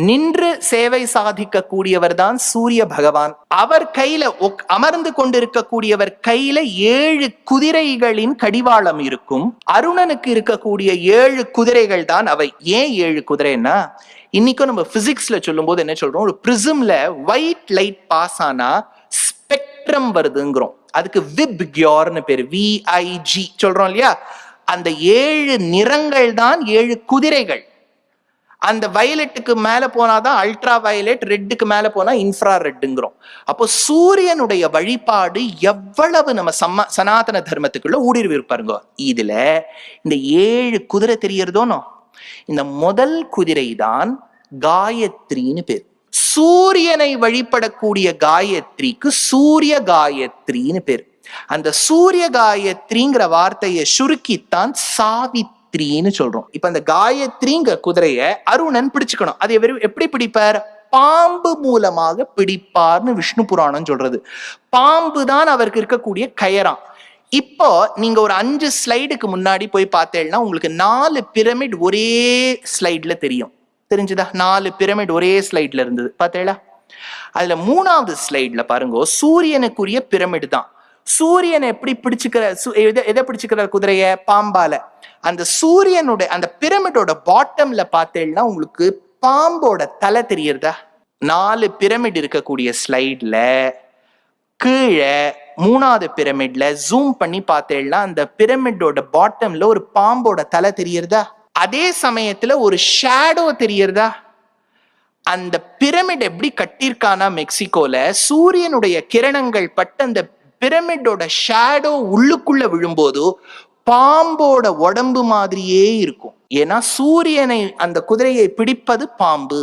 நின்று சேவை சாதிக்க கூடியவர் தான் சூரிய பகவான். அவர் கையில அமர்ந்து கொண்டிருக்கக்கூடியவர் கையில 7 குதிரைகளின் கடிவாளம் இருக்கும். அருணனுக்கு இருக்கக்கூடிய 7 குதிரைகள் தான் அவை. ஏன் 7 குதிரைன்னா, இன்னைக்கும் நம்ம பிசிக்ஸ்ல சொல்லும் போது என்ன சொல்றோம், ஒரு பிரிசம்ல ஒயிட் லைட் பாஸ் ஆனா ஸ்பெக்ட்ரம் வருதுங்கிறோம். அதுக்கு விப் கியோர்னு பேரு, VIG சொல்றோம் இல்லையா. அந்த 7 நிறங்கள் தான் 7 குதிரைகள். அந்த வயலட்டுக்கு மேல போனாதான் அல்ட்ரா வயலட், ரெட்டுக்கு மேல போனா இன்ஃப்ரா ரெட்டுங்கிறோம். அப்போ சூரியனுடைய வழிபாடு எவ்வளவு நம்ம சனாதன தர்மத்துக்குள்ள ஊடுருவி பாருங்க. இதுல இந்த 7 குதிரை தெரியறதோனோ, இந்த முதல் குதிரை தான் காயத்ரின்னு பேர். சூரியனை வழிபடக்கூடிய காயத்ரிக்கு சூரிய காயத்ரின்னு பேர். அந்த சூரிய காயத்ரிங்கிற வார்த்தையை சுருக்கித்தான் சாவித்ரின்னு சொல்றோம். இப்ப அந்த காயத்ரிங்கிற குதிரைய அருணன் பிடிச்சுக்கணும். அது எப்படி பிடிப்பார்? பாம்பு மூலமாக பிடிப்பார்னு விஷ்ணு புராணம் சொல்றது. பாம்பு தான் அவருக்கு இருக்கக்கூடிய கயராம். இப்போ நீங்க ஒரு 5 ஸ்லைடுக்கு முன்னாடி போய் பார்த்தேன்னா உங்களுக்கு 4 பிரமிட் ஒரே ஸ்லைட்ல தெரியும். தெரிஞ்சுதா? 4 பிரமிட் ஒரே ஸ்லைட்ல இருந்தது பார்த்தேளா? அதுல 3வது ஸ்லைட்ல பாருங்க, சூரியனுக்குரிய பிரமிட் தான். சூரியனை எப்படி எதை பிடிச்சுக்கிறார்? குதிரைய பாம்பால. அந்த சூரியனுடைய அந்த பிரமிடோட பாட்டம்ல பார்த்தேன்னா உங்களுக்கு பாம்போட தலை தெரியறதா? 4 பிரமிட் இருக்கக்கூடிய ஸ்லைட்ல கீழே 3வது பிரமிட்ல ஜூம் பண்ணி பார்த்தேன்னா அந்த பிரமிடோட பாட்டம்ல ஒரு பாம்போட தலை தெரியறதா? அதே சமயத்துல ஒரு ஷேடோ தெரியறதா? அந்த பிரமிட் எப்படி கட்டியிருக்கானா, மெக்சிகோல சூரியனுடைய கிரணங்கள் பட்டு அந்த பிரமிடோட ஷேடோ உள்ளுக்குள்ள விழும்போது பாம்போட உடம்பு மாதிரியே இருக்கும். ஏன்னா சூரியனை அந்த குதிரையை பிடிப்பது பாம்பு.